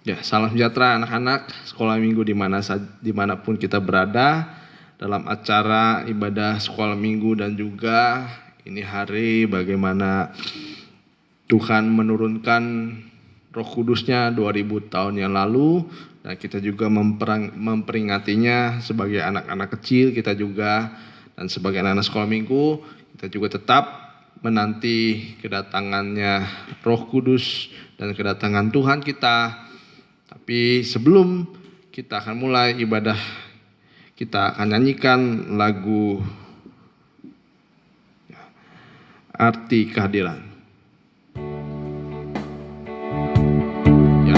Ya, salam sejahtera anak-anak sekolah minggu dimanapun kita berada dalam acara ibadah sekolah minggu, dan juga ini hari bagaimana Tuhan menurunkan Roh Kudusnya 2000 tahun yang lalu, dan kita juga memperingatinya sebagai anak-anak kecil kita juga, dan sebagai anak-anak sekolah minggu kita juga tetap menanti kedatangannya Roh Kudus dan kedatangan Tuhan kita. Tapi sebelum kita akan mulai ibadah, kita akan nyanyikan lagu Arti Kehadiran. Ya.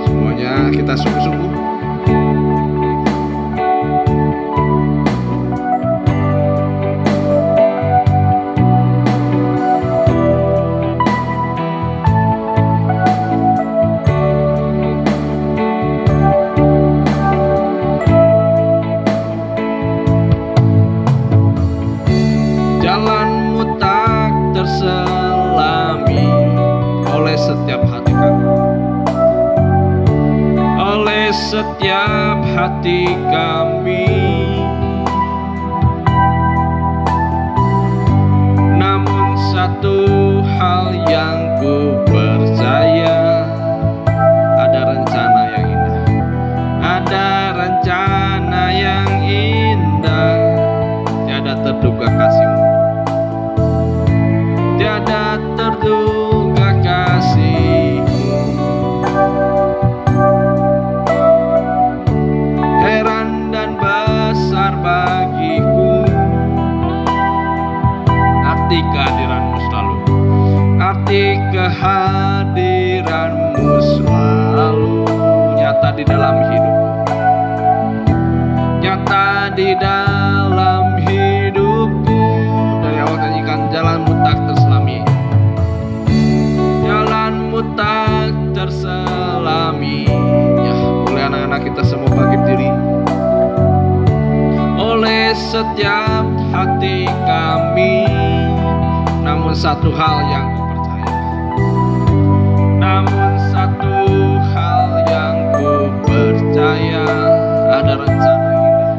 Semuanya kita sungguh-sungguh. Jalanmu tak terselami oleh setiap hati kami, oleh setiap hati kami. Namun satu hal yang ku percaya, ada rencana yang indah, ada rencana yang indah, tiada terduga kasih-Mu, tiada terduga kasih-Mu. Heran dan besar bagiku arti kehadiran-Mu selalu, arti kehadiran-Mu selalu nyata di dalam hidupku, nyata di dalam hidupku. Dari awal nyanyikan jalanmu tak terselami, jalanmu tak terselami. Ya, boleh anak-anak kita semua bagi diri. Oleh setiap hati kami, namun satu hal yang ku percaya, namun satu hal yang ku percaya, ada rencana indah,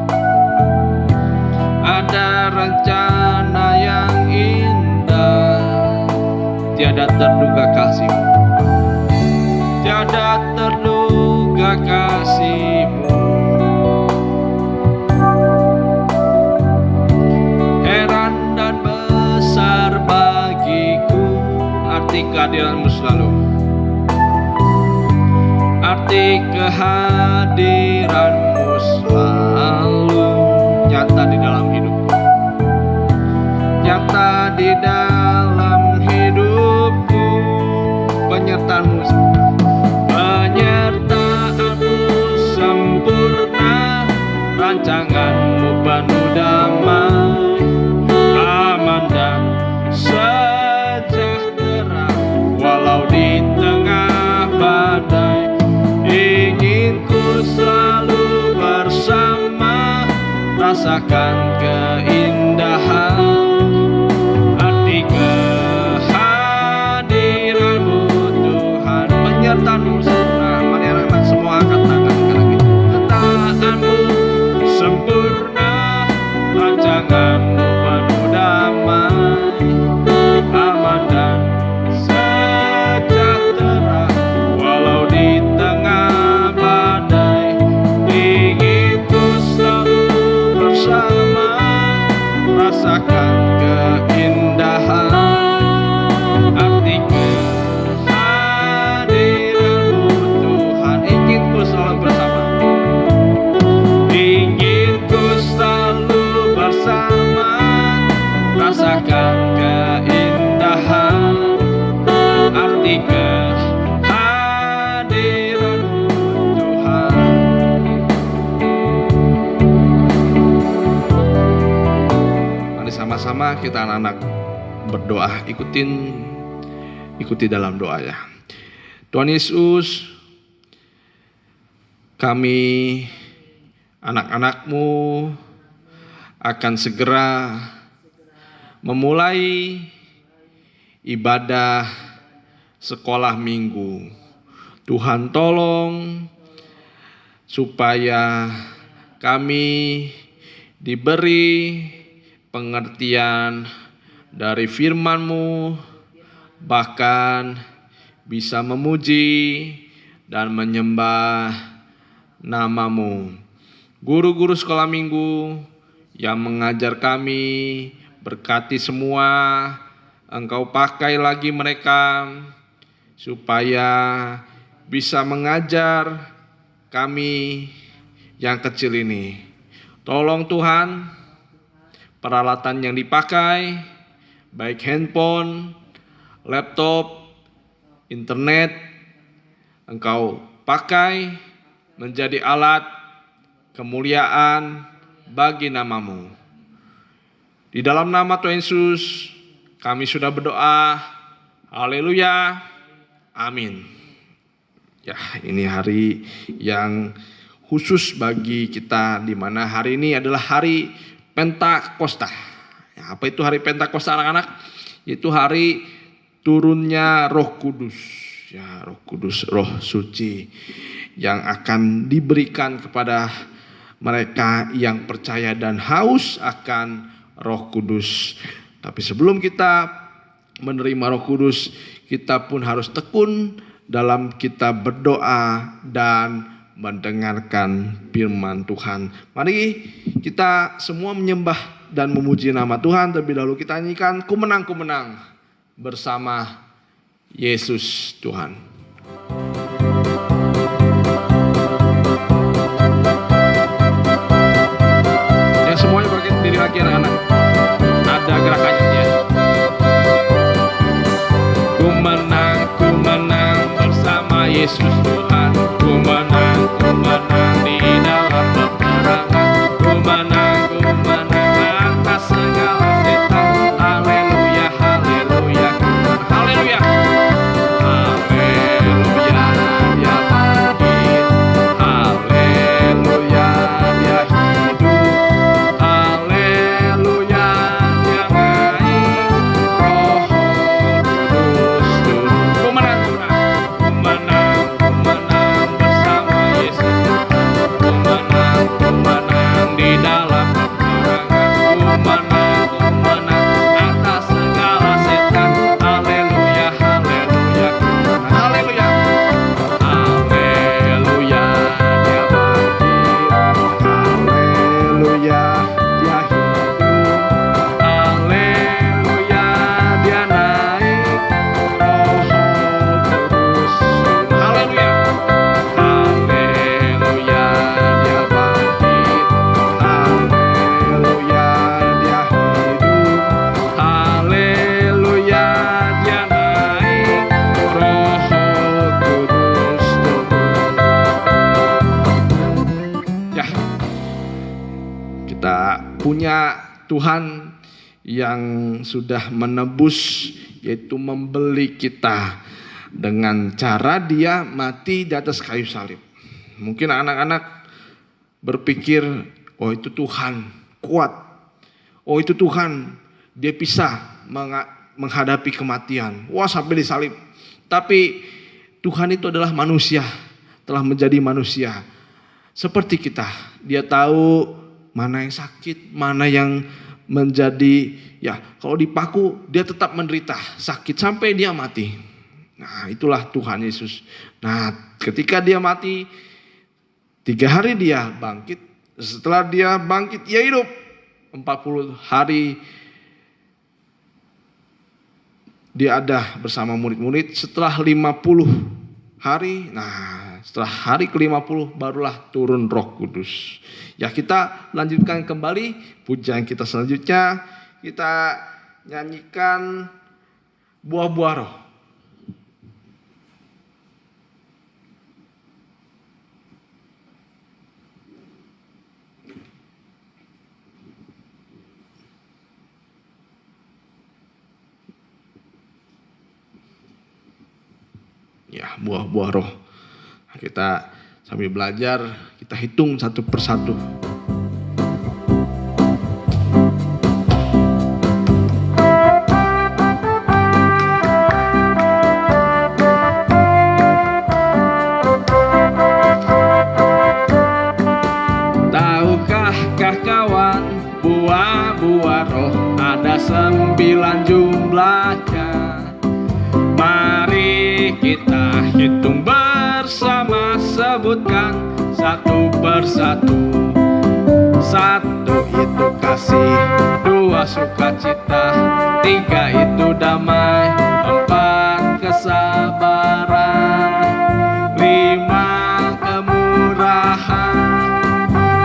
ada rencana yang indah, tiada terduga kasih-Mu, tiada terduga kasih-Mu. Heran dan besar bagiku arti kehadiran-Mu selalu, arti kehadiran-Mu selalu nyata di dalam hidupku, nyata di dalam hidupku. Penyertaan-Mu sempurna, rancangan-Mu penuh damai, aman dan sejahtera walau di tengah badai. Ingin ku selalu bersama, rasakan keindahan arti kehadiran-Mu Tuhan. Penyertaan-Mu sempurna, mari anak-anak semua angkat tangan kanan kita. Penyertaan-Mu sempurna, rancangan-Mu penuh damai, aman dan sejahtera walau di tengah badai. Ingin ku selalu bersama, rasakan keindahan arti kehadiran-Mu Tuhan. Ingin ku selalu bersama, ingin ku selalu bersama, rasakan keindahan arti kehadiran-Mu Tuhan. Mari sama-sama kita anak-anak berdoa, ikuti dalam doa ya. Tuhan Yesus, kami anak-anak-Mu akan segera memulai ibadah sekolah minggu. Tuhan tolong supaya kami diberi pengertian dari firman-Mu, bahkan bisa memuji dan menyembah nama-Mu. Guru-guru sekolah minggu yang mengajar kami, berkati semua, Engkau pakai lagi mereka supaya bisa mengajar kami yang kecil ini. Tolong Tuhan, peralatan yang dipakai, baik handphone, laptop, internet, Engkau pakai menjadi alat kemuliaan bagi nama-Mu. Di dalam nama Tuhan Yesus, kami sudah berdoa. Haleluya. Amin. Ya, ini hari yang khusus bagi kita, di mana hari ini adalah hari Pentakosta. Ya, apa itu hari Pentakosta anak-anak? Itu hari turunnya Roh Kudus. Ya, Roh Kudus, Roh Suci yang akan diberikan kepada mereka yang percaya dan haus akan Roh Kudus. Tapi sebelum kita menerima Roh Kudus, kita pun harus tekun dalam kita berdoa dan mendengarkan firman Tuhan. Mari kita semua menyembah dan memuji nama Tuhan. Terlebih dahulu kita nyanyikan Ku Menang, Ku Menang bersama Yesus Tuhan. Ya, semuanya bangkit diri lagi anak-anak. Ada gerakannya ya. Ku menang bersama Yesus Tuhan. Ku menang di dalam peperangan. Ku menang atas segala setan. Haleluya, haleluya, haleluya. Haleluya, dia bangkit. Haleluya, dia hidup. Haleluya, dia naik. Roh Kudus turun. Ku menang bersama Yesus Tuhan. Ku menang di dalam peperangan. Ku menang atas segala setan. Haleluya, haleluya, haleluya. Haleluya, dia bangkit. Haleluya, dia hidup. Haleluya, dia naik. Roh Kudus. Haleluya. Haleluya, dia bangkit. Haleluya, dia hidup. Haleluya, dia naik. Roh Kudus turun. Ya, kita punya Tuhan yang sudah menebus, yaitu membeli kita dengan cara Dia mati di atas kayu salib. Mungkin anak-anak berpikir, oh itu Tuhan kuat, oh itu Tuhan Dia bisa menghadapi kematian, wah sampai disalib. Tapi Tuhan itu adalah manusia, telah menjadi manusia seperti kita. Dia tahu mana yang sakit, mana yang menjadi, ya kalau dipaku dia tetap menderita sakit sampai dia mati. Nah, itulah Tuhan Yesus. Nah, ketika dia mati, 3 hari dia bangkit. Setelah dia bangkit, dia hidup 40 hari. Dia ada bersama murid-murid. Setelah 50 hari, nah setelah hari ke-50 barulah turun Roh Kudus. Ya, kita lanjutkan kembali pujian kita selanjutnya. Kita nyanyikan Buah-buah Roh. Ya, buah-buah roh. Kita sambil belajar, kita hitung satu persatu. Mari kita hitung bersama, sebutkan satu persatu. Satu itu kasih, dua sukacita, tiga itu damai, empat kesabaran, lima kemurahan,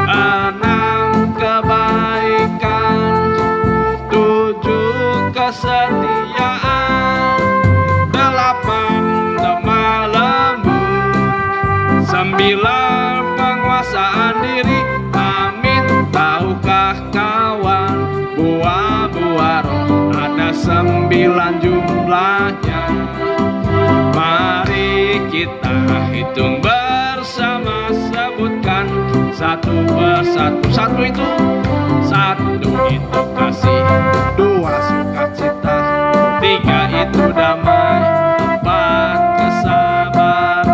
enam kebaikan, tujuh kesetiaan, delapan lemah lembut, sembilan penguasaan diri. Amin. Tahukah kawan, buah-buah roh ada 9 jumlahnya. Mari kita hitung bersama, sebutkan satu persatu. Satu itu kasih, dua sukacita, tiga itu damai, empat kesabaran,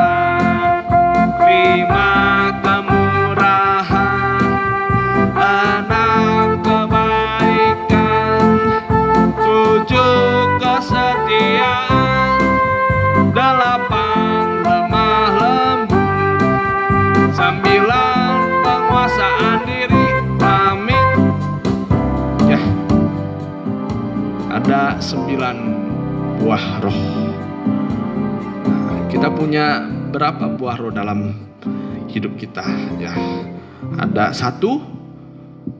lima kemurahan, enam kebaikan, tujuh kesetiaan, delapan lemah lembut, sembilan penguasaan diri. Amin. Ya, ada 9 buah roh. Nah, kita punya berapa buah roh dalam hidup kita? Ya, ada 1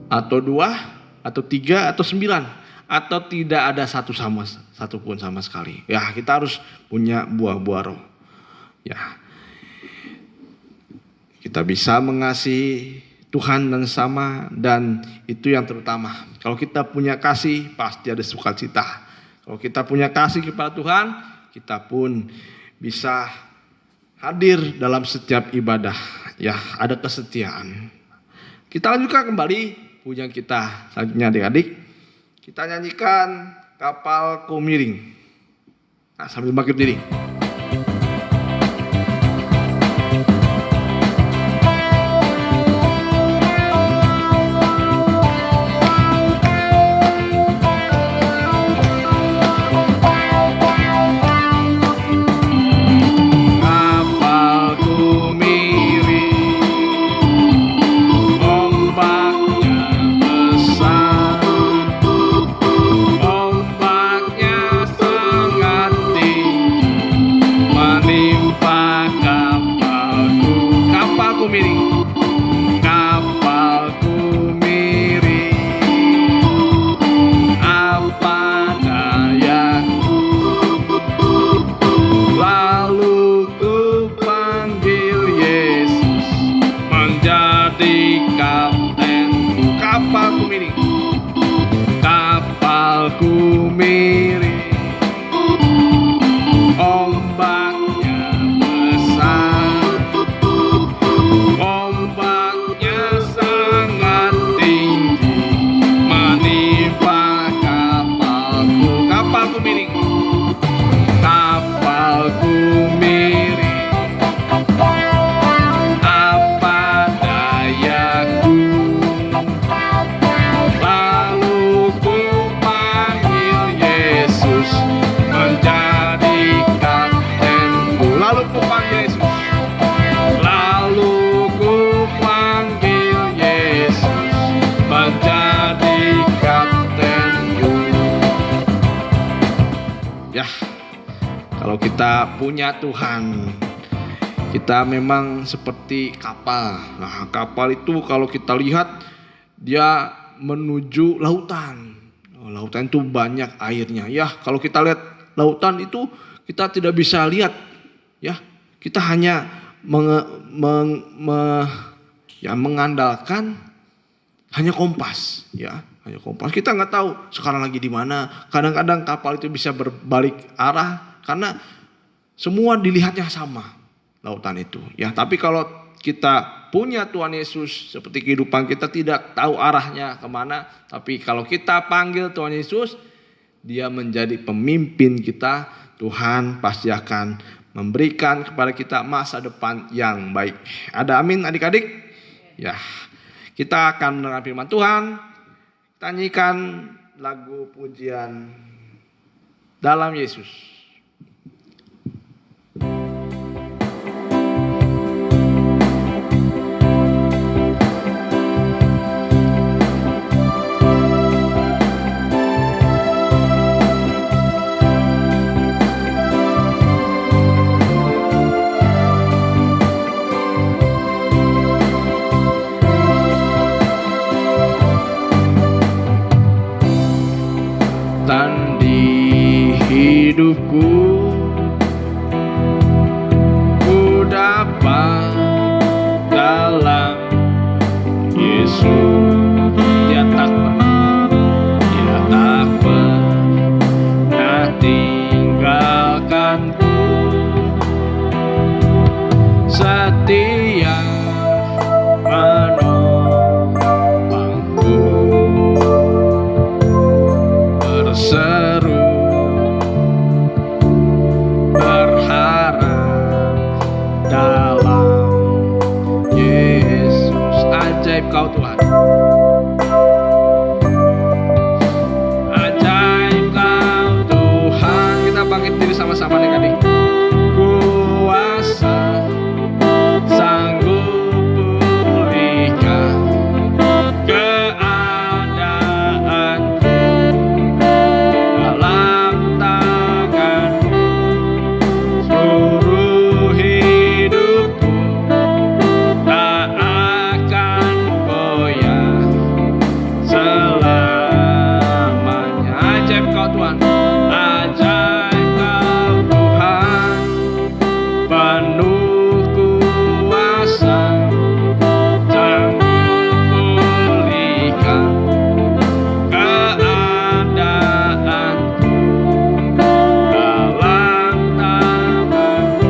atau 2 atau 3 atau 9, atau tidak ada satu pun sama sekali. Ya, kita harus punya buah-buah roh. Ya, kita bisa mengasihi Tuhan dan sama, dan itu yang terutama. Kalau kita punya kasih, pasti ada sukacita. Kalau kita punya kasih kepada Tuhan, kita pun bisa hadir dalam setiap ibadah. Ya, ada kesetiaan. Kita lanjutkan kembali pujian kita selanjutnya, adik-adik. Kita nyanyikan Kapalku Miring. Nah, sambil bangkit diri. Kapalku miring, ombaknya besar, ombaknya sangat tinggi, menimpa kapalku. Kapalku miring, kapalku miring, apa dayaku, lalu ku panggil Yesus menjadi kaptenku. Lalu ku panggil Yesus, lalu ku panggil Yesus menjadi kaptenku. Ya, kalau kita punya Tuhan, kita memang seperti kapal. Nah, kapal itu kalau kita lihat, dia menuju lautan. Lautan itu banyak airnya. Ya, kalau kita lihat lautan itu, kita tidak bisa lihat. Ya, kita hanya mengandalkan hanya kompas. Ya, hanya kompas. Kita nggak tahu sekarang lagi di mana. Kadang-kadang kapal itu bisa berbalik arah karena semua dilihatnya sama, lautan itu. Ya, tapi kalau kita punya Tuhan Yesus, seperti kehidupan kita tidak tahu arahnya kemana, tapi kalau kita panggil Tuhan Yesus, dia menjadi pemimpin kita. Tuhan pasti akan memberikan kepada kita masa depan yang baik. Ada amin, adik-adik? Ya, kita akan mendengar firman Tuhan. Tanyikan lagu pujian Dalam Yesus. Yesus, dia tak pernah tinggalkanku, setia menopangku, berseru berharap dalam Yesus. Ajaib kau Tuhan, ajaib kau Tuhan. Kita bangkit diri sama-sama nih adik. Kuasa sanggup pulihkan keadaanku, dalam tanganmu seluruh hidupku tak akan goyah selamanya. Ajaib kau Tuhan, ajaib kau Tuhan, penuh kuasa, sanggup pulihkan keadaanku, dalam tanganmu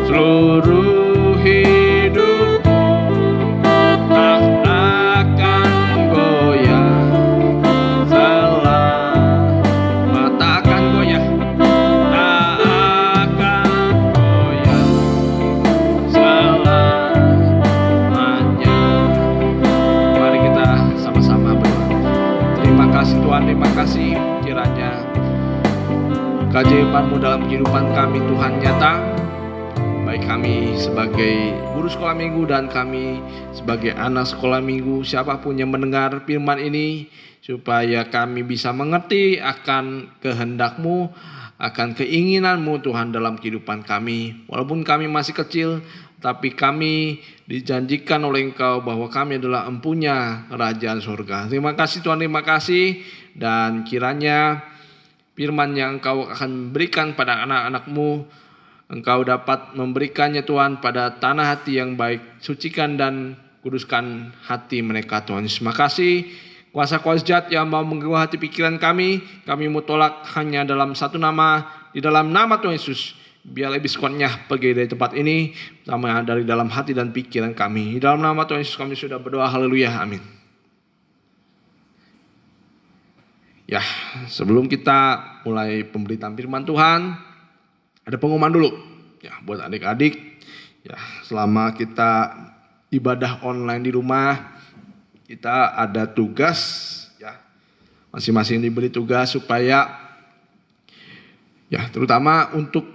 seluruh hidupku tak akan goyah selama, tak akan goyah, tak akan goyah selamanya. Mari kita sama-sama berdoa. Terima kasih Tuhan, terima kasih kiranya keajaiban-Mu dalam kehidupan kami Tuhan nyata, baik kami sebagai guru sekolah minggu dan kami sebagai anak sekolah minggu, siapapun yang mendengar firman ini, supaya kami bisa mengerti akan kehendak-Mu, akan keinginan-Mu Tuhan dalam kehidupan kami. Walaupun kami masih kecil, tapi kami dijanjikan oleh Engkau bahwa kami adalah empunya kerajaan surga. Terima kasih Tuhan, terima kasih. Dan kiranya firman yang Engkau akan berikan pada anak-anak-Mu, Engkau dapat memberikannya Tuhan pada tanah hati yang baik. Sucikan dan kuduskan hati mereka Tuhan Yesus. Terima kasih. Kuasa-kuasa jahat yang mau mengganggu hati pikiran kami mau tolak hanya dalam satu nama, di dalam nama Tuhan Yesus. Biar lebih sekonnya pergi dari tempat ini, sama dari dalam hati dan pikiran kami. Di dalam nama Tuhan Yesus kami sudah berdoa, haleluya, amin. Ya, sebelum kita mulai pemberitaan firman Tuhan, ada pengumuman dulu. Ya, buat adik-adik, ya, selama kita ibadah online di rumah, kita ada tugas, ya, masing-masing diberi tugas supaya, ya, terutama untuk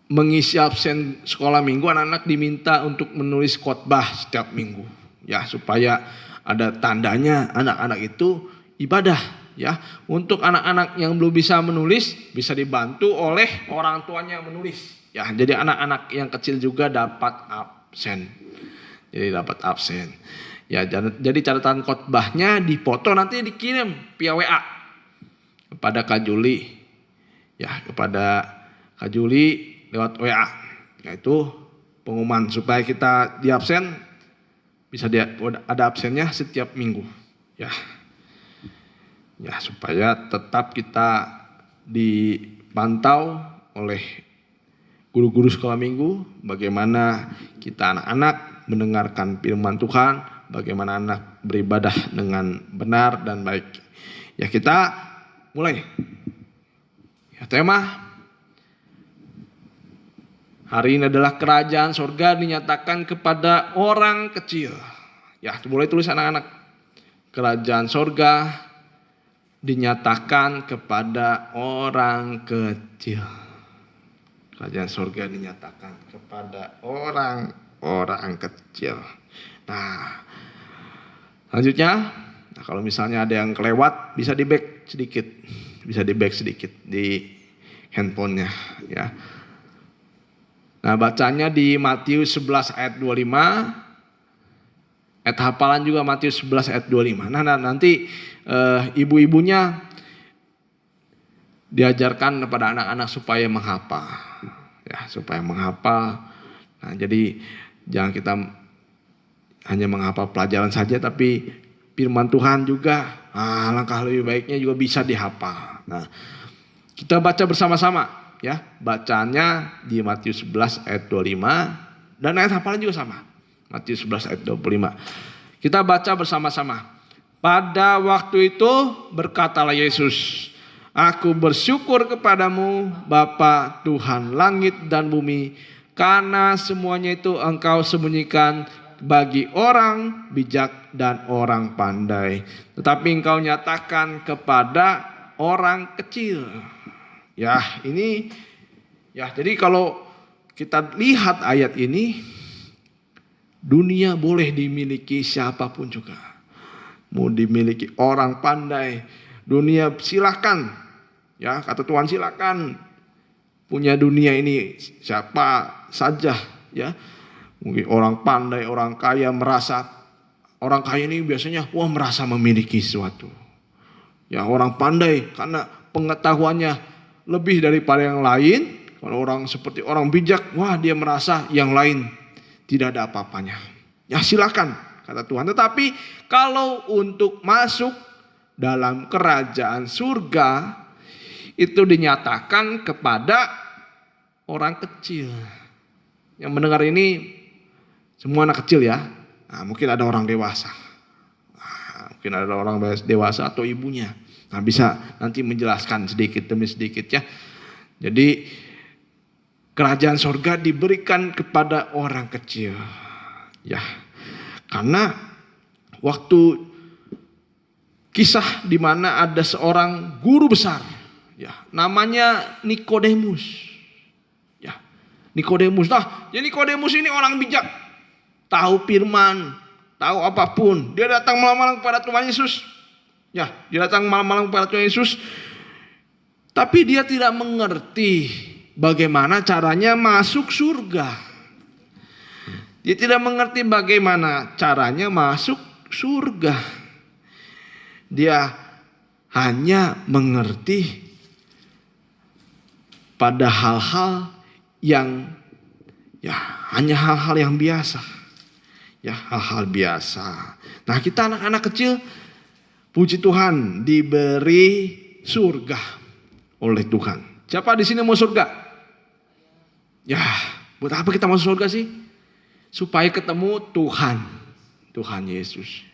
mengisi absen sekolah minggu, anak-anak diminta untuk menulis khotbah setiap minggu, ya, supaya ada tandanya anak-anak itu ibadah, ya. Untuk anak-anak yang belum bisa menulis, bisa dibantu oleh orang tuanya yang menulis, ya. Jadi anak-anak yang kecil juga dapat absen, ya. Jadi catatan khotbahnya dipoto, nanti dikirim via WA kepada Kak Juli, ya, kepada Kak Juli lewat WA, yaitu pengumuman supaya kita di absen, bisa ada absennya setiap minggu, ya, supaya tetap kita dipantau oleh guru-guru sekolah minggu, bagaimana kita anak-anak mendengarkan firman Tuhan, bagaimana anak beribadah dengan benar dan baik. Ya, kita mulai. Ya, tema hari ini adalah kerajaan surga dinyatakan kepada orang kecil. Ya, boleh tulis anak-anak. Kerajaan surga dinyatakan kepada orang kecil. Kerajaan surga dinyatakan kepada orang kecil. Nah, selanjutnya, kalau misalnya ada yang kelewat, bisa di back sedikit di handphonenya, ya. Nah, bacanya di Matius 11 ayat 25. Ayat hafalan juga Matius 11 ayat 25. Nah, nanti ibu-ibunya diajarkan kepada anak-anak supaya menghafal. Ya, supaya menghafal. Nah, jadi jangan kita hanya menghafal pelajaran saja, tapi firman Tuhan juga langkah lebih baiknya juga bisa dihafal. Nah, kita baca bersama-sama ya. Bacanya di Matius 11 ayat 25 dan ayat hafalan juga sama. Matius 11 ayat 25. Kita baca bersama-sama. Pada waktu itu berkatalah Yesus, "Aku bersyukur kepadamu Bapa Tuhan langit dan bumi, karena semuanya itu Engkau sembunyikan bagi orang bijak dan orang pandai, tetapi Engkau nyatakan kepada orang kecil." Ya, ini ya, jadi kalau kita lihat ayat ini, dunia boleh dimiliki siapapun juga. Mau dimiliki orang pandai, dunia silakan. Ya, kata Tuhan silakan punya dunia ini siapa saja ya. Mungkin orang pandai, orang kaya merasa, orang kaya ini biasanya merasa memiliki sesuatu. Ya, orang pandai karena pengetahuannya lebih daripada yang lain. Kalau orang seperti orang bijak, dia merasa yang lain tidak ada apa-apanya. Ya silakan, kata Tuhan. Tetapi kalau untuk masuk dalam kerajaan surga, itu dinyatakan kepada orang kecil. Yang mendengar ini semua anak kecil ya. Nah, mungkin ada orang dewasa. Mungkin ada orang dewasa atau ibunya. Nah, bisa nanti menjelaskan sedikit demi sedikit ya. Jadi kerajaan surga diberikan kepada orang kecil. Ya. Karena waktu kisah di mana ada seorang guru besar, ya, namanya Nikodemus. Ya. Nikodemus. Nah, jadi Nikodemus ini orang bijak. Tahu firman, tahu apapun. Dia datang malam-malam kepada Tuhan Yesus. Ya, dia datang malam-malam kepada Tuhan Yesus. Tapi dia tidak mengerti bagaimana caranya masuk surga. Dia tidak mengerti bagaimana caranya masuk surga. Dia hanya mengerti pada hal-hal yang hanya hal-hal yang biasa. Ya, hal-hal biasa. Nah, kita anak-anak kecil, puji Tuhan, diberi surga oleh Tuhan. Siapa di sini mau surga? Ya, buat apa kita masuk surga sih? Supaya ketemu Tuhan, Tuhan Yesus.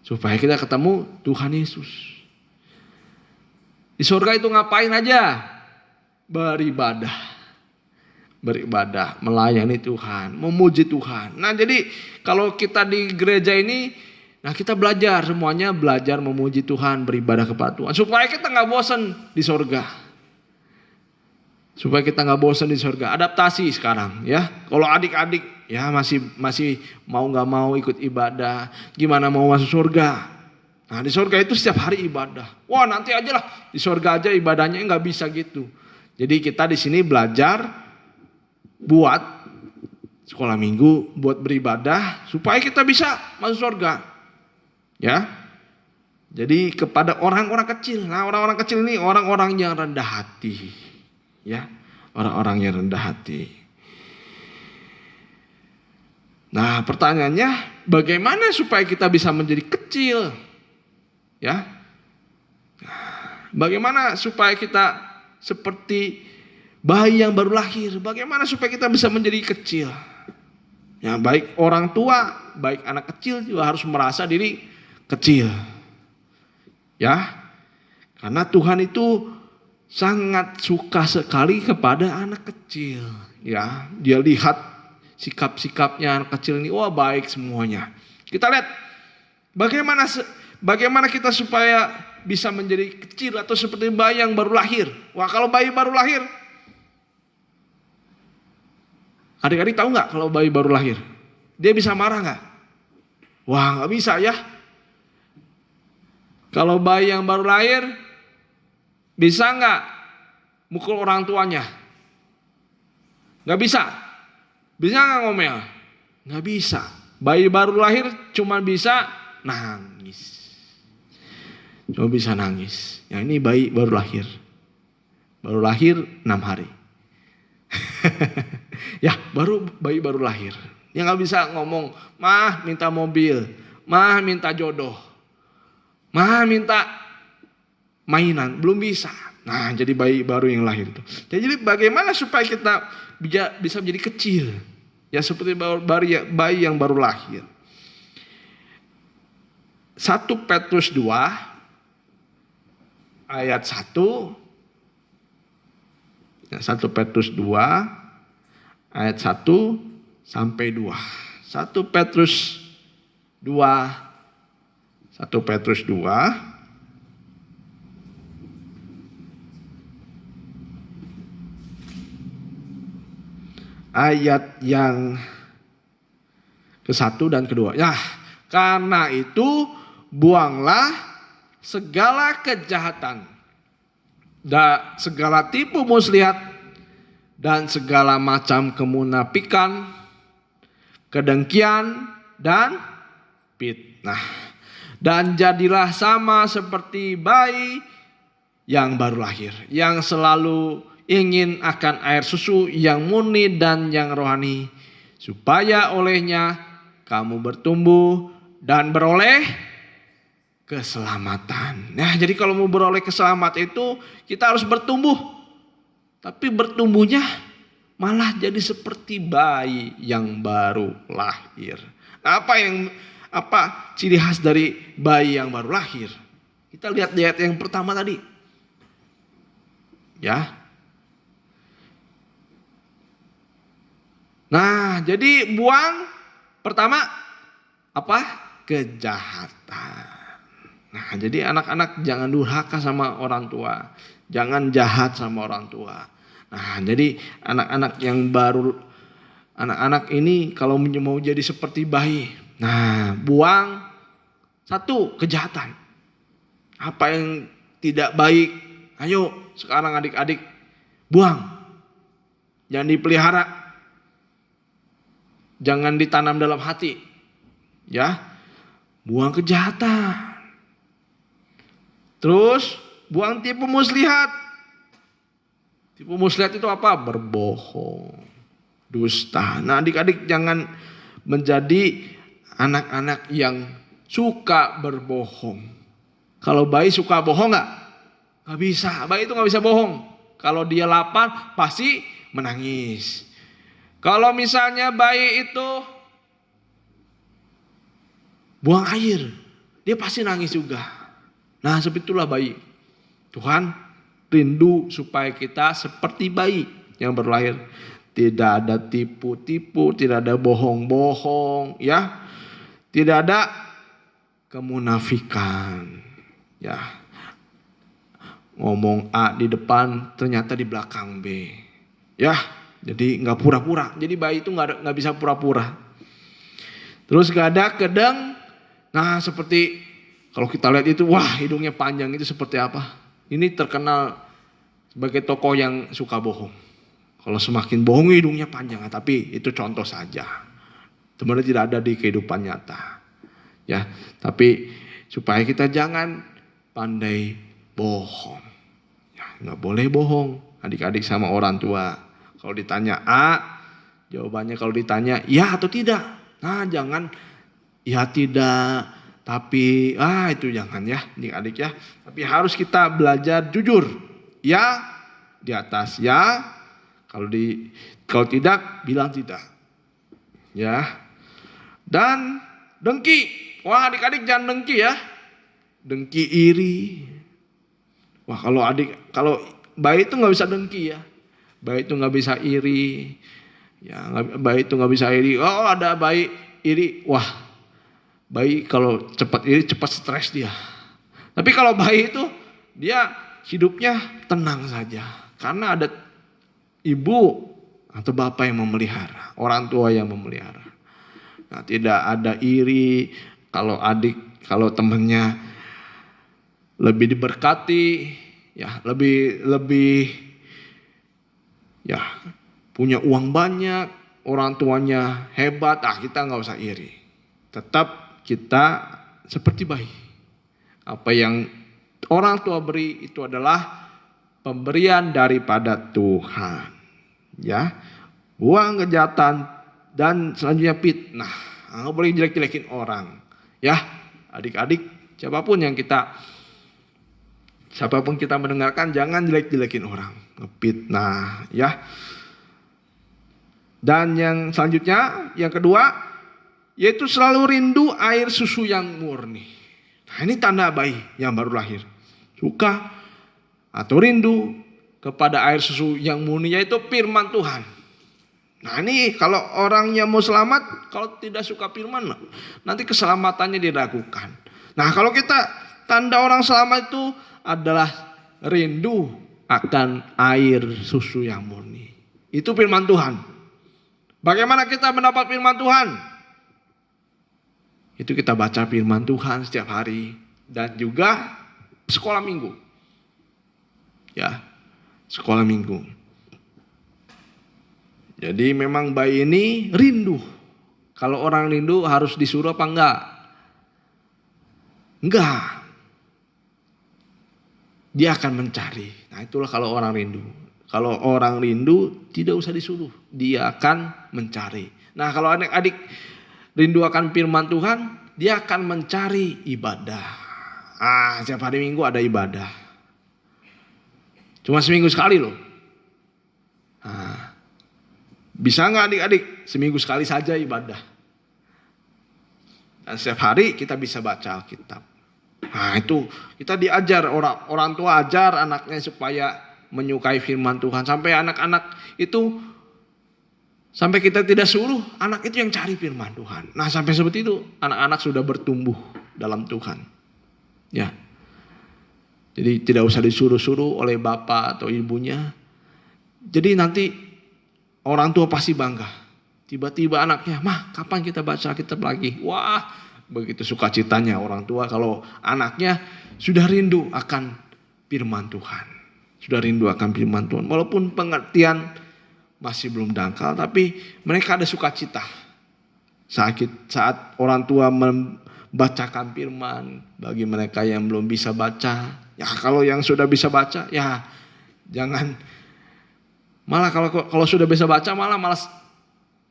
Supaya kita ketemu Tuhan Yesus. Di surga itu ngapain aja? Beribadah, melayani Tuhan, memuji Tuhan. Nah, jadi kalau kita di gereja ini, kita belajar semuanya, belajar memuji Tuhan, beribadah kepada Tuhan, supaya kita nggak bosan di surga. Supaya kita nggak bosan di surga. Adaptasi sekarang, ya. Kalau adik-adik ya masih mau nggak mau ikut ibadah, gimana mau masuk surga? Nah, di surga itu setiap hari ibadah. Nanti aja lah di surga aja ibadahnya, nggak bisa gitu. Jadi kita di sini belajar buat sekolah minggu, buat beribadah supaya kita bisa masuk surga. Ya. Jadi kepada orang-orang kecil. Nah, orang-orang kecil ini orang-orang yang rendah hati. Ya. Orang-orang yang rendah hati. Nah, pertanyaannya, bagaimana supaya kita bisa menjadi kecil? Ya. Bagaimana supaya kita seperti bayi yang baru lahir? Bagaimana supaya kita bisa menjadi kecil? Ya, baik orang tua, baik anak kecil juga harus merasa diri kecil. Ya. Karena Tuhan itu sangat suka sekali kepada anak kecil. Ya, dia lihat sikap-sikapnya anak kecil ini, baik semuanya. Kita lihat bagaimana kita supaya bisa menjadi kecil atau seperti bayi yang baru lahir. Kalau bayi baru lahir, adik-adik tahu nggak kalau bayi baru lahir? Dia bisa marah nggak? Nggak bisa ya. Kalau bayi yang baru lahir, bisa nggak mukul orang tuanya? Nggak bisa. Bisa nggak ngomel? Nggak bisa. Bayi baru lahir cuma bisa nangis. Cuma bisa nangis. Yang ini bayi baru lahir. Baru lahir 6 hari. Ya, bayi baru lahir. Yang nggak bisa ngomong, mah minta mobil, mah minta jodoh, mah minta mainan, belum bisa. Nah, jadi bayi baru yang lahir itu. Jadi bagaimana supaya kita bisa menjadi kecil? Ya seperti bayi yang baru lahir. 1 Petrus 2 ayat 1. Ya, 1 Petrus 2 ayat 1 sampai 2. 1 Petrus 2 1 Petrus 2 ayat yang ke-1 dan ke-2. Ya, karena itu buanglah segala kejahatan dan segala tipu muslihat dan segala macam kemunafikan, kedengkian dan fitnah. Dan jadilah sama seperti bayi yang baru lahir, yang selalu ingin akan air susu yang murni dan yang rohani, supaya olehnya kamu bertumbuh dan beroleh keselamatan. Nah, jadi kalau mau beroleh keselamatan itu kita harus bertumbuh. Tapi bertumbuhnya malah jadi seperti bayi yang baru lahir. Nah, apa ciri khas dari bayi yang baru lahir? Kita lihat di ayat yang pertama tadi. Ya. Nah, jadi buang pertama apa? Kejahatan. Nah, jadi anak-anak jangan durhaka sama orang tua. Jangan jahat sama orang tua. Nah, jadi anak-anak yang baru, anak-anak ini kalau mau jadi seperti bayi. Nah, buang 1 kejahatan. Apa yang tidak baik, ayo sekarang adik-adik buang. Jangan dipelihara. Jangan ditanam dalam hati. Ya. Buang kejahatan. Terus buang tipu muslihat. Tipu muslihat itu apa? Berbohong, dusta. Nah, adik-adik jangan menjadi anak-anak yang suka berbohong. Kalau bayi suka bohong nggak? Nggak bisa. Bayi itu nggak bisa bohong. Kalau dia lapar pasti menangis. Kalau misalnya bayi itu buang air, dia pasti nangis juga. Nah, seperti itulah bayi. Tuhan rindu supaya kita seperti bayi yang baru lahir. Tidak ada tipu-tipu, tidak ada bohong-bohong, ya. Tidak ada kemunafikan, ya. Ngomong A di depan, ternyata di belakang B, ya. Jadi nggak pura-pura. Jadi bayi itu nggak bisa pura-pura. Terus gak ada kedeng. Nah, seperti kalau kita lihat itu, wah hidungnya panjang itu seperti apa? Ini terkenal sebagai tokoh yang suka bohong. Kalau semakin bohong hidungnya panjang, tapi itu contoh saja. Sebenarnya tidak ada di kehidupan nyata. Ya, tapi supaya kita jangan pandai bohong. Ya, nggak boleh bohong adik-adik sama orang tua. Kalau ditanya A, jawabannya kalau ditanya ya atau tidak. Nah, jangan ya tidak, tapi itu jangan ya adik-adik ya. Tapi harus kita belajar jujur. Ya di atas ya. Kalau tidak bilang tidak. Ya. Dan dengki. Wah, adik-adik jangan dengki ya. Dengki iri. Wah, kalau bayi itu nggak bisa dengki ya. Bayi itu nggak bisa iri. Ya, bayi itu nggak bisa iri. Oh, ada bayi iri. Wah, bayi kalau cepat iri cepat stres dia. Tapi kalau bayi itu dia hidupnya tenang saja. Karena ada ibu atau bapak yang memelihara. Orang tua yang memelihara. Nah, tidak ada iri. Kalau temannya lebih diberkati. Ya, lebih ya punya uang banyak, orang tuanya hebat, kita nggak usah iri. Tetap kita seperti bayi. Apa yang orang tua beri itu adalah pemberian daripada Tuhan. Ya, buang kejahatan Dan selanjutnya fitnah. Nggak boleh jelek-jelekin orang. Ya, adik-adik, siapapun kita mendengarkan, jangan jelek-jelekin orang. Ngefitnah, ya. Dan yang selanjutnya, yang kedua, yaitu selalu rindu air susu yang murni. Nah, ini tanda bayi yang baru lahir. Suka atau rindu kepada air susu yang murni, yaitu firman Tuhan. Nah, ini kalau orangnya mau selamat, kalau tidak suka firman, nanti keselamatannya diragukan. Nah, kalau kita, tanda orang selamat itu adalah rindu akan air susu yang murni. Itu firman Tuhan. Bagaimana kita mendapat firman Tuhan? Itu kita baca firman Tuhan setiap hari. Dan juga sekolah minggu. Ya, sekolah minggu. Jadi memang bayi ini rindu. Kalau orang rindu harus disuruh apa enggak? Enggak. Dia akan mencari. Nah, itulah kalau orang rindu. Kalau orang rindu tidak usah disuruh. Dia akan mencari. Nah, kalau adik-adik rindu akan firman Tuhan, dia akan mencari ibadah. Setiap hari Minggu ada ibadah. Cuma seminggu sekali loh. Bisa nggak adik-adik? Seminggu sekali saja ibadah. Dan setiap hari kita bisa baca Alkitab. Nah, itu kita diajar, orang tua ajar anaknya supaya menyukai firman Tuhan. Sampai anak-anak itu, sampai kita tidak suruh, anak itu yang cari firman Tuhan. Nah, sampai seperti itu anak-anak sudah bertumbuh dalam Tuhan. Ya. Jadi tidak usah disuruh-suruh oleh bapak atau ibunya. Jadi nanti orang tua pasti bangga. Tiba-tiba anaknya, "Mah, kapan kita baca Alkitab lagi?" Wah, begitu sukacitanya orang tua kalau anaknya sudah rindu akan firman Tuhan. Sudah rindu akan firman Tuhan. Walaupun pengertian masih belum dangkal, tapi mereka ada sukacita. Saat orang tua membacakan firman bagi mereka yang belum bisa baca. Ya, kalau yang sudah bisa baca, ya jangan. Malah kalau sudah bisa baca, malas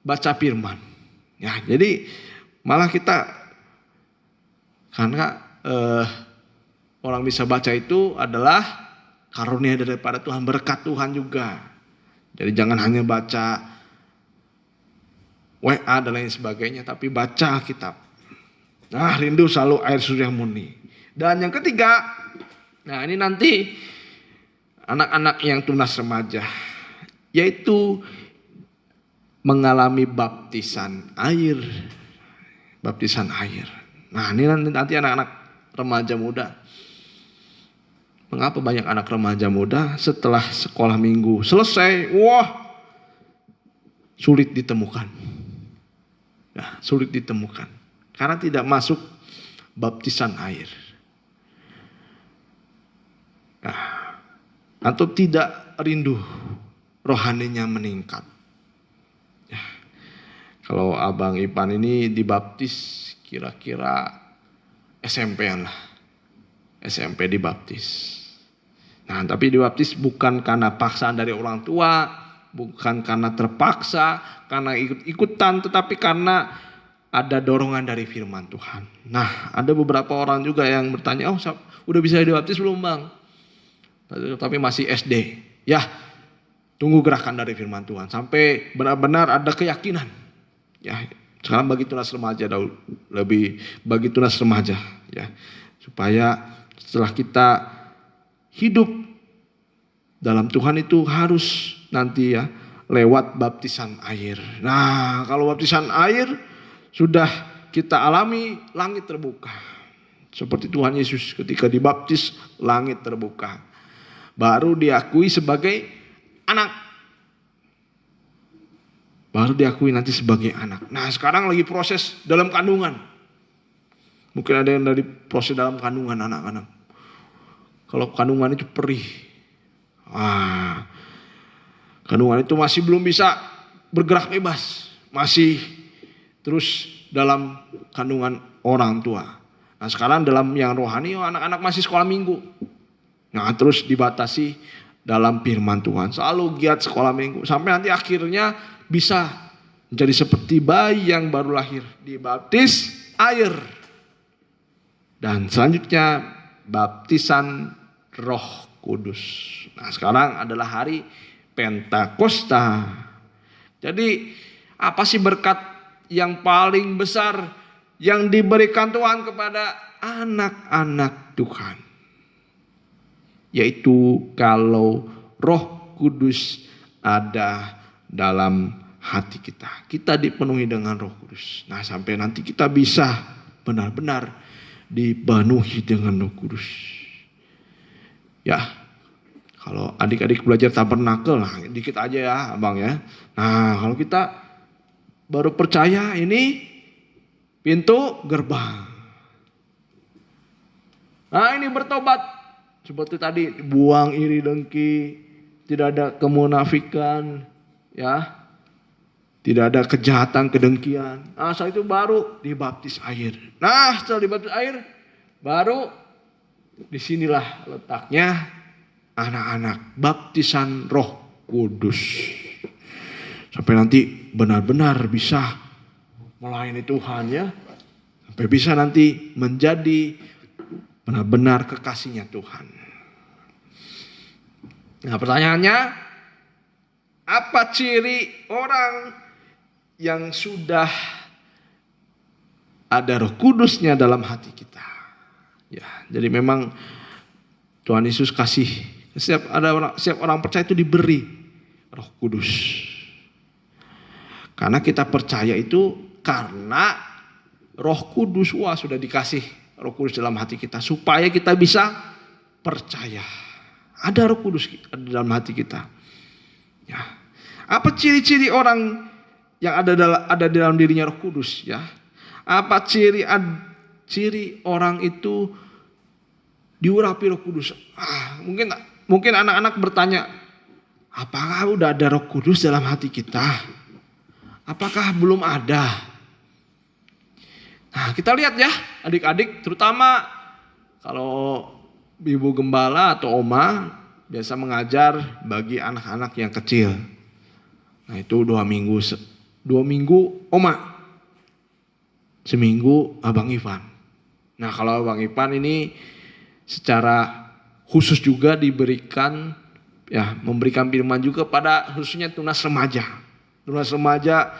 baca firman. Ya, jadi malah kita, karena orang bisa baca itu adalah karunia daripada Tuhan, berkat Tuhan juga. Jadi jangan hanya baca WA dan lain sebagainya, tapi baca kitab. Nah, rindu selalu air susu yang murni. Dan yang ketiga, nah ini nanti anak-anak yang tunas remaja, yaitu mengalami baptisan air. Baptisan air. Nah, ini nanti anak-anak remaja muda. Mengapa banyak anak remaja muda setelah sekolah minggu selesai, sulit ditemukan. Nah, sulit ditemukan. Karena tidak masuk baptisan air. Nah, atau tidak rindu rohaninya meningkat. Ya. Kalau Abang Ipan ini dibaptis kira-kira SMP-an lah. SMP dibaptis. Nah, tapi dibaptis bukan karena paksaan dari orang tua, bukan karena terpaksa, karena ikut-ikutan, tetapi karena ada dorongan dari firman Tuhan. Nah, ada beberapa orang juga yang bertanya, udah bisa dibaptis belum Bang? Tapi masih SD. Ya, tunggu gerakan dari firman Tuhan sampai benar-benar ada keyakinan. Ya, sekarang bagi tunas remaja lebih bagi tunas remaja, ya, supaya setelah kita hidup dalam Tuhan itu harus nanti ya lewat baptisan air. Nah, kalau baptisan air sudah kita alami, langit terbuka. Seperti Tuhan Yesus ketika dibaptis, langit terbuka. Baru diakui sebagai anak. Baru diakui nanti sebagai anak. Nah, sekarang lagi proses dalam kandungan. Mungkin ada yang dari proses dalam kandungan anak-anak. Kalau kandungan itu perih. Kandungan itu masih belum bisa bergerak bebas. Masih terus dalam kandungan orang tua. Nah, sekarang dalam yang rohani, anak-anak masih sekolah minggu. Nah, terus dibatasi dalam firman Tuhan. Selalu giat sekolah minggu. Sampai nanti akhirnya bisa menjadi seperti bayi yang baru lahir, dibaptis air. Dan selanjutnya baptisan Roh Kudus. Nah, sekarang adalah hari Pentakosta. Jadi apa sih berkat yang paling besar yang diberikan Tuhan kepada anak-anak Tuhan? Yaitu kalau Roh Kudus ada dalam hati kita. Kita dipenuhi dengan Roh Kudus. Nah, sampai nanti kita bisa benar-benar dipenuhi dengan Roh Kudus. Ya, kalau adik-adik belajar tabernakel, nah dikit aja ya abang ya. Nah, kalau kita baru percaya, ini pintu gerbang. Nah, ini bertobat. Seperti tadi, buang iri dengki, tidak ada kemunafikan, ya, tidak ada kejahatan, kedengkian. Nah, setelah itu baru dibaptis air. Nah, setelah dibaptis air, baru disinilah letaknya anak-anak baptisan Roh Kudus. Sampai nanti benar-benar bisa melayani Tuhan ya. Sampai bisa nanti menjadi benar-benar kekasihnya Tuhan. Nah, pertanyaannya, apa ciri orang yang sudah ada Roh Kudusnya dalam hati kita? Ya, jadi memang Tuhan Yesus kasih setiap orang percaya itu diberi Roh Kudus. Karena kita percaya itu karena Roh Kudus sudah dikasih Roh Kudus dalam hati kita supaya kita bisa percaya. Ada Roh Kudus ada dalam hati kita. Ya. Apa ciri-ciri orang yang ada dalam dirinya Roh Kudus ya? Apa ciri orang itu diurapi Roh Kudus? Mungkin anak-anak bertanya, apakah udah ada Roh Kudus dalam hati kita? Apakah belum ada? Nah, kita lihat ya adik-adik, terutama kalau ibu gembala atau oma biasa mengajar bagi anak-anak yang kecil. Nah, itu 2 minggu. 2 minggu oma. Seminggu Abang Ivan. Nah, kalau Abang Ivan ini secara khusus juga diberikan ya, memberikan firman juga pada khususnya tunas remaja. Tunas remaja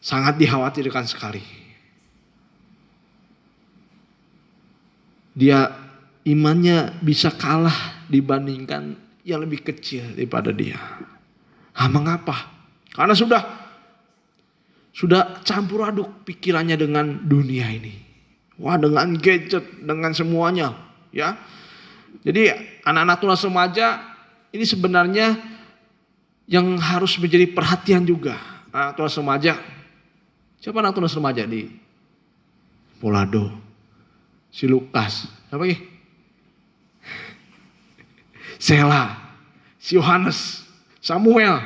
sangat dikhawatirkan sekali. Dia imannya bisa kalah dibandingkan yang lebih kecil daripada dia. Mengapa? Karena sudah campur aduk pikirannya dengan dunia ini. Wah, dengan gadget, dengan semuanya, ya. Jadi anak-anak tunas remaja ini sebenarnya yang harus menjadi perhatian juga. Anak tunas remaja. Siapa anak tunas remaja di Polado? Si Lukas. Siapa lagi? Sela, si Yohanes, Samuel.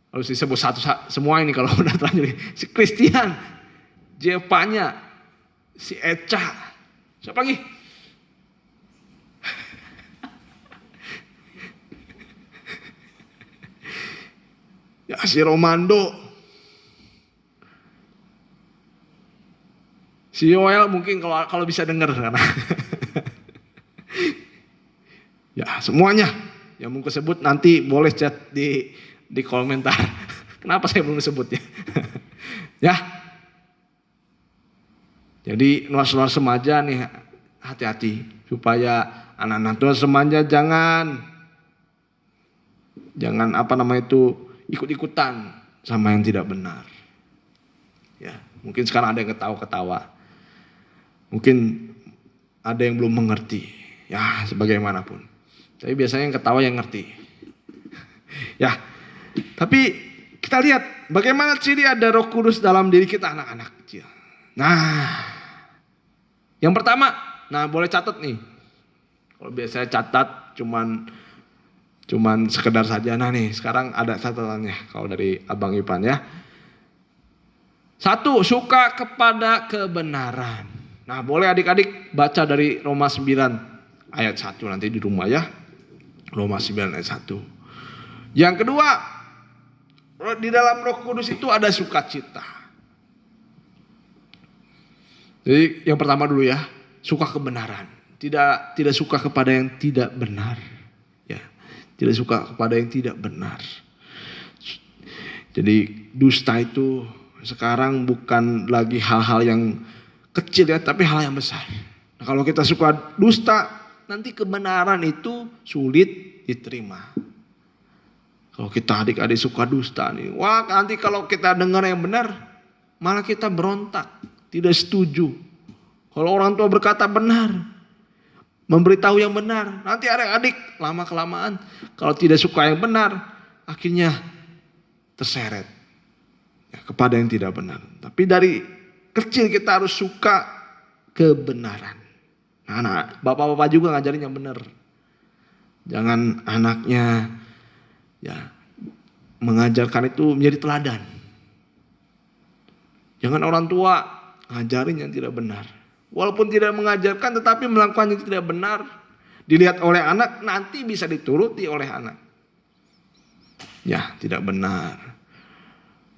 Harus disebut satu semua ini kalau udah terlanjur. Si Christian, Jepanya, si Eca. Siapa lagi? Ya, si Romando. Si Yoel mungkin kalau bisa dengar karena ya, semuanya yang mau sebut nanti boleh chat di komentar. Kenapa saya belum sebutnya? Ya. Jadi nuas-nuas remaja nih hati-hati supaya anak-anak nuas remaja jangan ikut-ikutan sama yang tidak benar. Ya, mungkin sekarang ada yang ketawa-ketawa. Mungkin ada yang belum mengerti. Ya, sebagaimanapun. Tapi biasanya yang ketawa yang ngerti. Ya, tapi kita lihat bagaimana ciri ada Roh Kudus dalam diri kita anak-anak kecil. Nah, yang pertama, boleh catat nih. Kalau biasanya catat cuman sekedar saja. Nah nih, sekarang ada catatannya kalau dari Abang Ipan ya. 1, suka kepada kebenaran. Nah, boleh adik-adik baca dari Roma 9 ayat 1 nanti di rumah ya. Roma 9 ayat 1. Yang kedua, Di dalam Roh Kudus itu ada sukacita. Jadi yang pertama dulu ya, suka kebenaran. Tidak suka kepada yang tidak benar. Ya, tidak suka kepada yang tidak benar. Jadi dusta itu sekarang bukan lagi hal-hal yang kecil ya, tapi hal yang besar. Nah, kalau kita suka dusta, nanti kebenaran itu sulit diterima. Kalau kita adik-adik suka dusta nih, wah nanti kalau kita dengar yang benar, malah kita berontak, tidak setuju. Kalau orang tua berkata benar, memberitahu yang benar, nanti adik-adik lama-kelamaan kalau tidak suka yang benar, akhirnya terseret ya, kepada yang tidak benar. Tapi dari kecil kita harus suka kebenaran. Nah, bapak-bapak juga ngajarin yang benar. Jangan anaknya ya mengajarkan itu menjadi teladan. Jangan orang tua ngajarin yang tidak benar. Walaupun tidak mengajarkan tetapi melakukan yang tidak benar, dilihat oleh anak, nanti bisa dituruti oleh anak. Ya, tidak benar.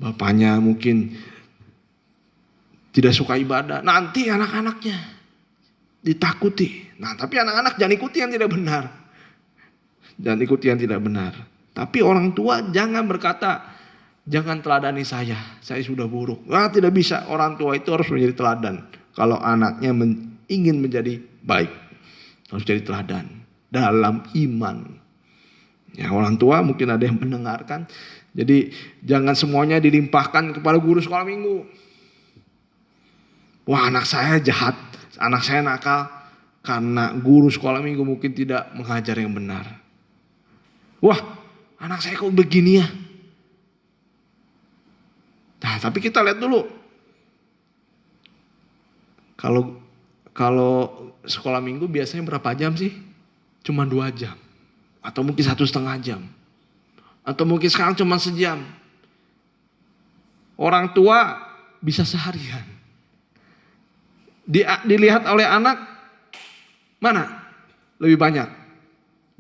Bapaknya mungkin tidak suka ibadah, nanti anak-anaknya ditakuti. Nah, tapi anak-anak jangan ikuti yang tidak benar. Jangan ikuti yang tidak benar. Tapi orang tua jangan berkata, jangan teladani saya sudah buruk. Nah, tidak bisa, orang tua itu harus menjadi teladan. Kalau anaknya ingin menjadi baik, harus jadi teladan dalam iman. Ya, orang tua mungkin ada yang mendengarkan. Jadi jangan semuanya dilimpahkan kepada guru sekolah minggu. Wah, anak saya jahat, anak saya nakal karena guru sekolah minggu mungkin tidak mengajar yang benar. Wah, anak saya kok begini ya. Nah, tapi kita lihat dulu. Kalau sekolah minggu biasanya berapa jam sih? Cuma 2 jam. Atau mungkin 1,5 jam. Atau mungkin sekarang cuma sejam. Orang tua bisa seharian. Dilihat oleh anak, mana lebih banyak?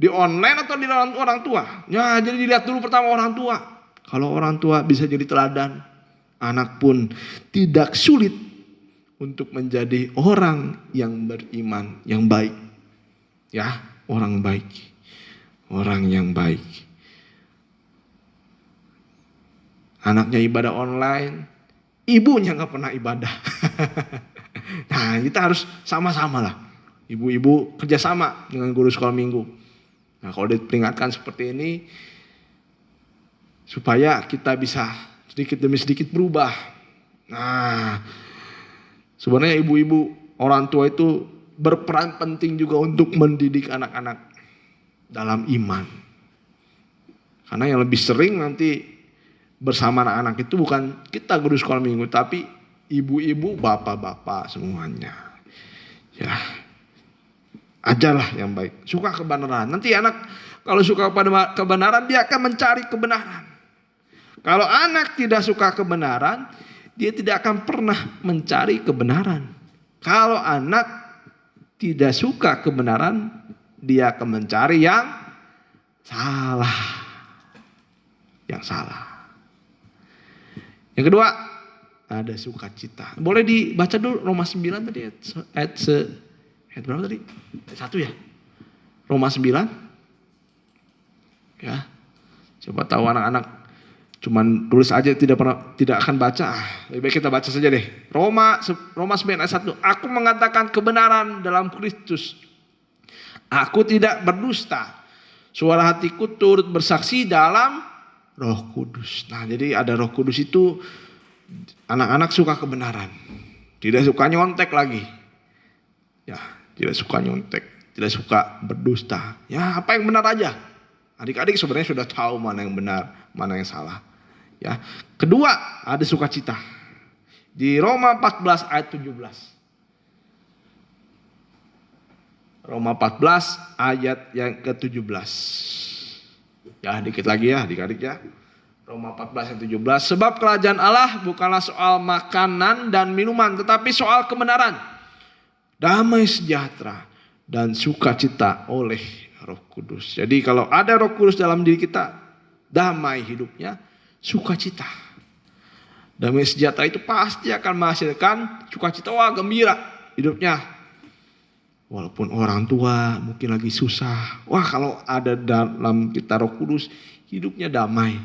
Di online atau di orang tua? Ya, jadi dilihat dulu pertama orang tua. Kalau orang tua bisa jadi teladan, anak pun tidak sulit untuk menjadi orang yang beriman, yang baik. Ya, orang baik. Orang yang baik. Anaknya ibadah online, ibunya gak pernah ibadah. Nah, kita harus sama-sama lah. Ibu-ibu kerjasama dengan guru sekolah minggu. Nah, kalau diperingatkan seperti ini, supaya kita bisa sedikit demi sedikit berubah. Nah, sebenarnya ibu-ibu, orang tua itu berperan penting juga untuk mendidik anak-anak dalam iman. Karena yang lebih sering nanti bersama anak-anak itu bukan kita guru sekolah minggu, tapi ibu-ibu, bapak-bapak semuanya. Ya, ajarlah yang baik, suka kebenaran. Nanti anak kalau suka kepada kebenaran, dia akan mencari kebenaran. Kalau anak tidak suka kebenaran, dia tidak akan pernah mencari kebenaran. Kalau anak tidak suka kebenaran, dia akan mencari yang salah. Yang salah. Yang kedua, ada sukacita. Boleh dibaca dulu Roma 9 tadi ayat berapa tadi? Ayat 1 ya? Roma 9. Ya. Coba tahu anak-anak cuman tulis aja tidak akan baca. Lebih baik kita baca saja deh. Roma 9 ayat 1. Aku mengatakan kebenaran dalam Kristus. Aku tidak berdusta. Suara hatiku turut bersaksi dalam Roh Kudus. Nah, jadi ada Roh Kudus itu anak-anak suka kebenaran. Tidak suka nyontek lagi. Ya, tidak suka nyontek, tidak suka berdusta. Ya, apa yang benar aja. Adik-adik sebenarnya sudah tahu mana yang benar, mana yang salah. Ya. Kedua, ada sukacita. Di Roma 14 ayat 17. Roma 14 ayat yang ke-17. Ya, dikit lagi ya adik-adik ya. Roma 14 ayat 17. Sebab kerajaan Allah bukanlah soal makanan dan minuman, tetapi soal kebenaran, damai sejahtera, dan sukacita oleh Roh Kudus. Jadi kalau ada Roh Kudus dalam diri kita, damai hidupnya, sukacita. Damai sejahtera itu pasti akan menghasilkan sukacita. Wah, gembira hidupnya. Walaupun orang tua mungkin lagi susah. Wah, kalau ada dalam kita Roh Kudus, hidupnya damai.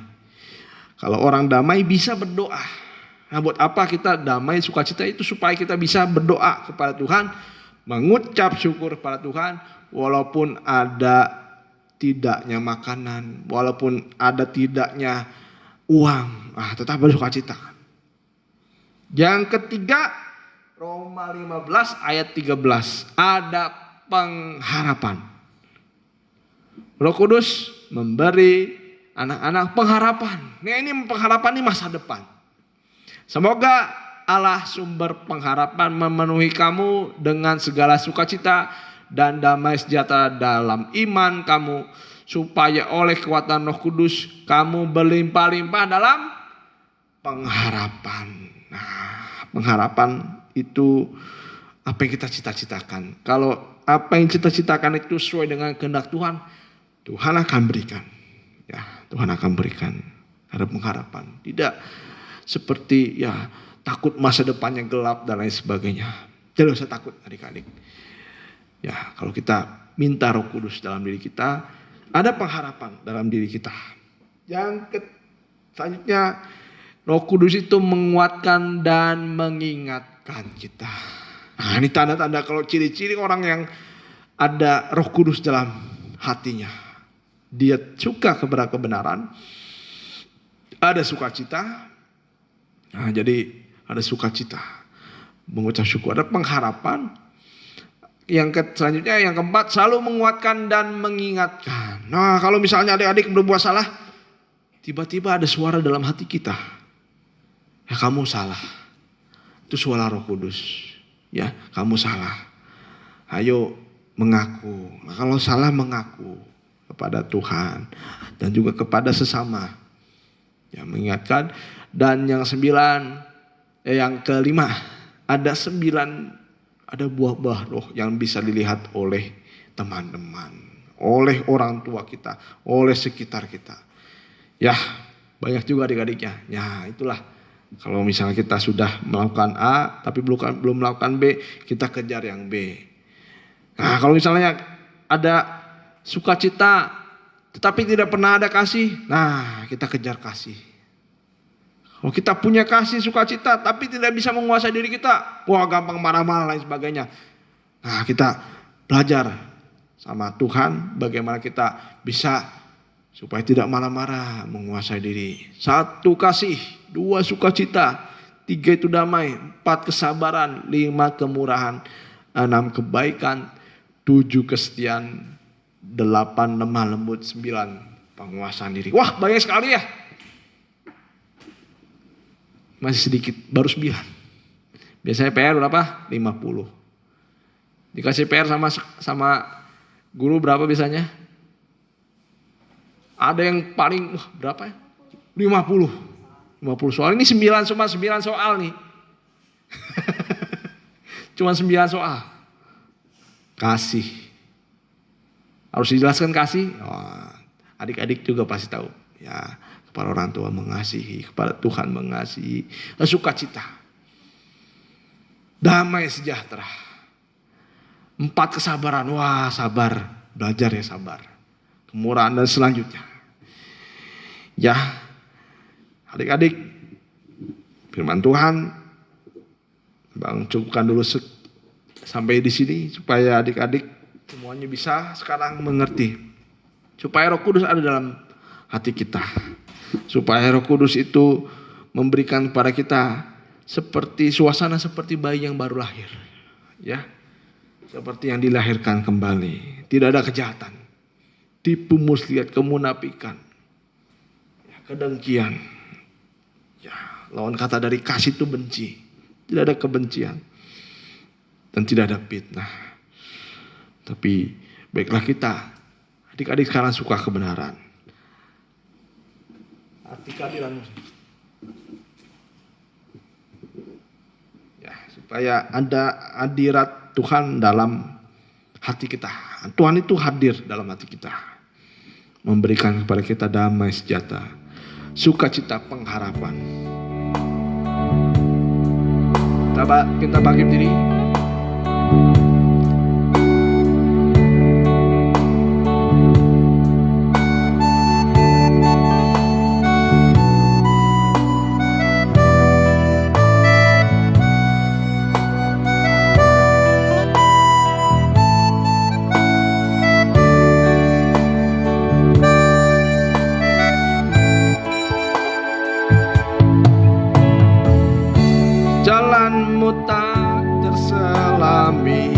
Kalau orang damai bisa berdoa. Nah, buat apa kita damai sukacita itu? Supaya kita bisa berdoa kepada Tuhan, mengucap syukur kepada Tuhan, walaupun ada tidaknya makanan, walaupun ada tidaknya uang, tetap bersukacita. Yang ketiga, Roma 15 ayat 13, ada pengharapan. Roh Kudus memberi anak-anak pengharapan. Ini pengharapan di masa depan. Semoga Allah sumber pengharapan memenuhi kamu dengan segala sukacita dan damai sejahtera dalam iman kamu, supaya oleh kekuatan Roh Kudus kamu berlimpah-limpah dalam pengharapan. Nah, pengharapan itu apa yang kita cita-citakan. Kalau apa yang cita-citakan itu sesuai dengan kehendak Tuhan, Tuhan akan berikan. Ya, Tuhan akan berikan. Ada pengharapan. Tidak seperti takut masa depannya gelap dan lain sebagainya. Tidak usah takut adik-adik. Ya, kalau kita minta Roh Kudus dalam diri kita, ada pengharapan dalam diri kita. Selanjutnya, Roh Kudus itu menguatkan dan mengingatkan kita. Nah, ini tanda-tanda kalau ciri-ciri orang yang ada Roh Kudus dalam hatinya. Dia suka kepada kebenaran, ada sukacita. Nah, jadi ada sukacita, mengucap syukur, ada pengharapan. Selanjutnya yang keempat, selalu menguatkan dan mengingatkan. Nah, kalau misalnya adik-adik berbuat salah, tiba-tiba ada suara dalam hati kita. Ya, kamu salah. Itu suara Roh Kudus. Ya, kamu salah. Ayo mengaku. Nah, kalau salah mengaku kepada Tuhan dan juga kepada sesama. Ya, mengingatkan. Dan yang kelima, ada buah-buah roh yang bisa dilihat oleh teman-teman, oleh orang tua kita, oleh sekitar kita. Ya, banyak juga adik-adiknya. Ya, itulah. Kalau misalnya kita sudah melakukan A tapi belum melakukan B, kita kejar yang B. Nah, kalau misalnya ada sukacita tetapi tidak pernah ada kasih, nah kita kejar kasih. Kalau kita punya kasih sukacita tapi tidak bisa menguasai diri kita, wah gampang marah-marah lain sebagainya. Nah, kita belajar sama Tuhan bagaimana kita bisa supaya tidak marah-marah, menguasai diri. 1 kasih, 2 sukacita, 3 itu damai, 4 kesabaran, 5 kemurahan, 6 kebaikan, 7 kesetiaan, 8 lemah lembut, 9 penguasaan diri. Wah, banyak sekali ya. Masih sedikit, baru 9. Biasanya PR berapa? 50. Dikasih PR sama guru berapa biasanya? Ada yang paling berapa ya? 50 soal. Ini 9 soal nih. Cuma 9 soal. Kasih. Harus dijelaskan kasih. Oh, adik-adik juga pasti tahu. Ya, kepada orang tua mengasihi, kepada Tuhan mengasihi, sukacita, damai sejahtera, 4 kesabaran, wah sabar, belajar ya sabar, kemurahan dan selanjutnya. Ya, adik-adik, firman Tuhan, Bang cukupkan dulu sampai di sini supaya adik-adik semuanya bisa sekarang mengerti, supaya Roh Kudus ada dalam hati kita. Supaya Roh Kudus itu memberikan kepada kita seperti suasana seperti bayi yang baru lahir. Ya. Seperti yang dilahirkan kembali. Tidak ada kejahatan. Tipu muslihat, kemunafikan. Ya, kedengkian. Ya, lawan kata dari kasih itu benci. Tidak ada kebencian. Dan tidak ada fitnah. Tapi baiklah kita. Adik-adik sekarang suka kebenaran. Arti keadilanmu. Ya, supaya ada hadirat Tuhan dalam hati kita. Tuhan itu hadir dalam hati kita. Memberikan kepada kita damai sejahtera. sukacita pengharapan. Kita bangkit diri. Jalanmu tak terselami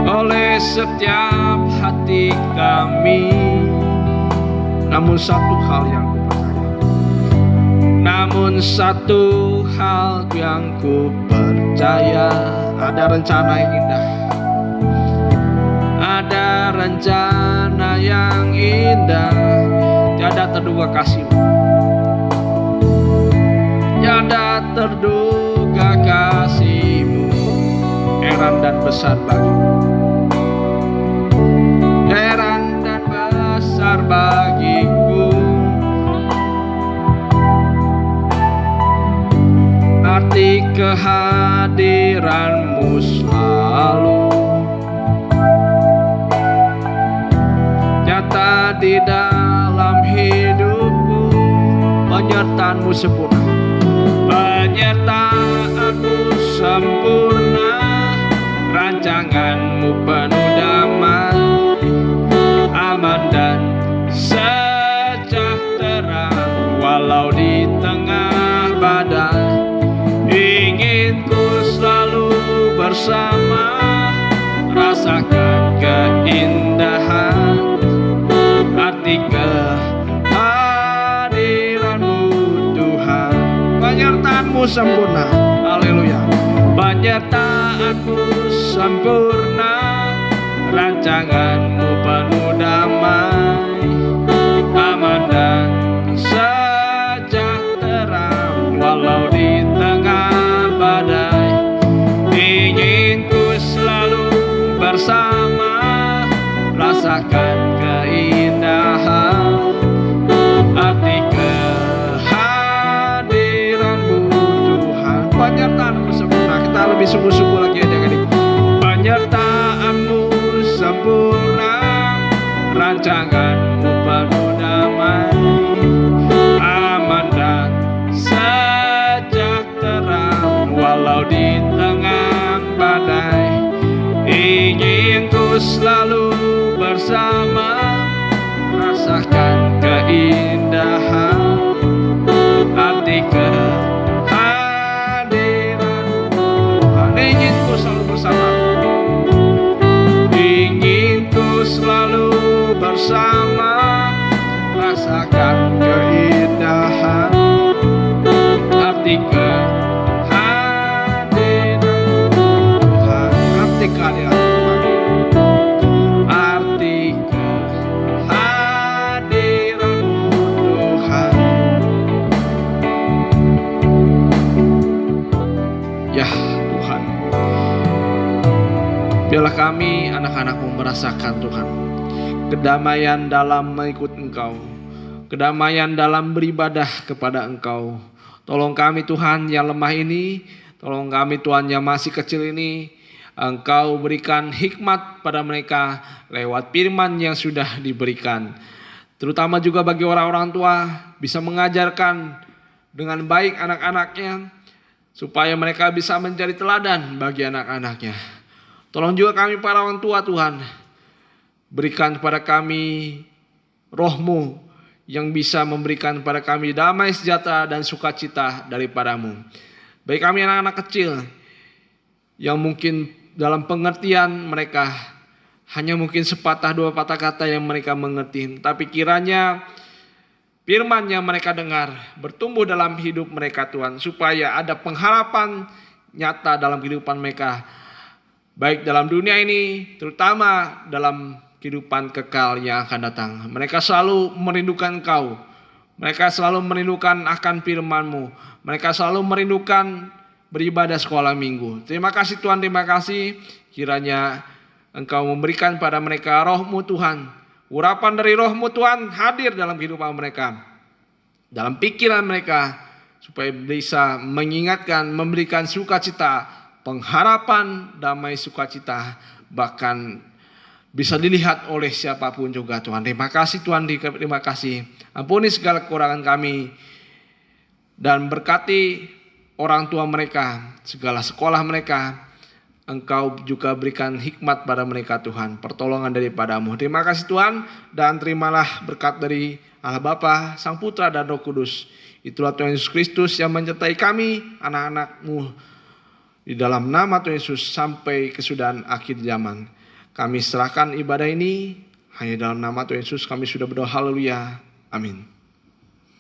oleh setiap hati kami. Namun satu hal yang ku percaya, namun satu hal yang ku percaya, ada rencana yang indah, ada rencana yang indah, tiada terduga kasih-Mu, tiada terduga kasih-Mu, heran dan besar bagiku, heran dan besar bagiku. Arti kehadiran-Mu selalu nyata di dalam hidupku, penyertaan-Mu sempurna, penyertaan-Mu sempurna, rancangan-Mu penuh damai, aman dan sejahtera. Walau di tengah badai, ingin ku selalu bersama, rasakan keindahan arti kehadiran-Mu Tuhan. Penyertaan-Mu sempurna, haleluya. Penyertaan-Mu sempurna, rancangan-Mu penuh damai, aman dan sejahtera. Walau di tengah badai, ingin ku selalu bersama, rasakan keindahan arti kehadiran-Mu Tuhan. Penyertaan-Mu sempurna, kita lebih sungguh-sungguh lagi adik-adik. Penyertaan-Mu sempurna, rancangan-Mu penuh damai, aman dan sejahtera. Walau di tengah badai, ingin ku selalu bersama, rasakan keindahan arti kehadiran Tuhan. Ingin ku selalu bersama, ingin ku selalu bersama, rasakan keindahan arti kehadiran Tuhan. Arti kehadiran Tuhan, arti kehadiran-Mu Tuhan. Ya Tuhan, biarlah kami anak-anak-Mu merasakan Tuhan kedamaian dalam mengikut Engkau, kedamaian dalam beribadah kepada Engkau. Tolong kami Tuhan yang lemah ini, tolong kami Tuhan yang masih kecil ini, Engkau berikan hikmat pada mereka lewat firman yang sudah diberikan. Terutama juga bagi orang-orang tua, bisa mengajarkan dengan baik anak-anaknya, supaya mereka bisa menjadi teladan bagi anak-anaknya. Tolong juga kami para orang tua Tuhan, berikan kepada kami Roh-Mu yang bisa memberikan kepada kami damai sejahtera dan sukacita daripada-Mu. Bagi kami anak-anak kecil yang mungkin dalam pengertian mereka hanya mungkin sepatah dua patah kata yang mereka mengerti, tapi kiranya firman yang mereka dengar bertumbuh dalam hidup mereka Tuhan, supaya ada pengharapan nyata dalam kehidupan mereka, baik dalam dunia ini, terutama dalam kehidupan kekal yang akan datang. Mereka selalu merindukan Engkau, mereka selalu merindukan akan firman-Mu, mereka selalu merindukan beribadah sekolah minggu. Terima kasih Tuhan, terima kasih. Kiranya Engkau memberikan pada mereka Roh-Mu Tuhan, urapan dari Roh-Mu Tuhan hadir dalam kehidupan mereka, dalam pikiran mereka, supaya bisa mengingatkan, memberikan sukacita, pengharapan, damai sukacita, bahkan bisa dilihat oleh siapapun juga Tuhan. Terima kasih Tuhan, terima kasih. Ampuni segala kekurangan kami dan berkati orang tua mereka, segala sekolah mereka. Engkau juga berikan hikmat pada mereka Tuhan, pertolongan daripadamu. Terima kasih Tuhan, dan terimalah berkat dari Allah Bapa, Sang Putra dan Roh Kudus. Itulah Tuhan Yesus Kristus yang menyertai kami, anak-anak-Mu, di dalam nama Tuhan Yesus sampai kesudahan akhir zaman. Kami serahkan ibadah ini hanya dalam nama Tuhan Yesus kami sudah berdoa, haleluya, amin.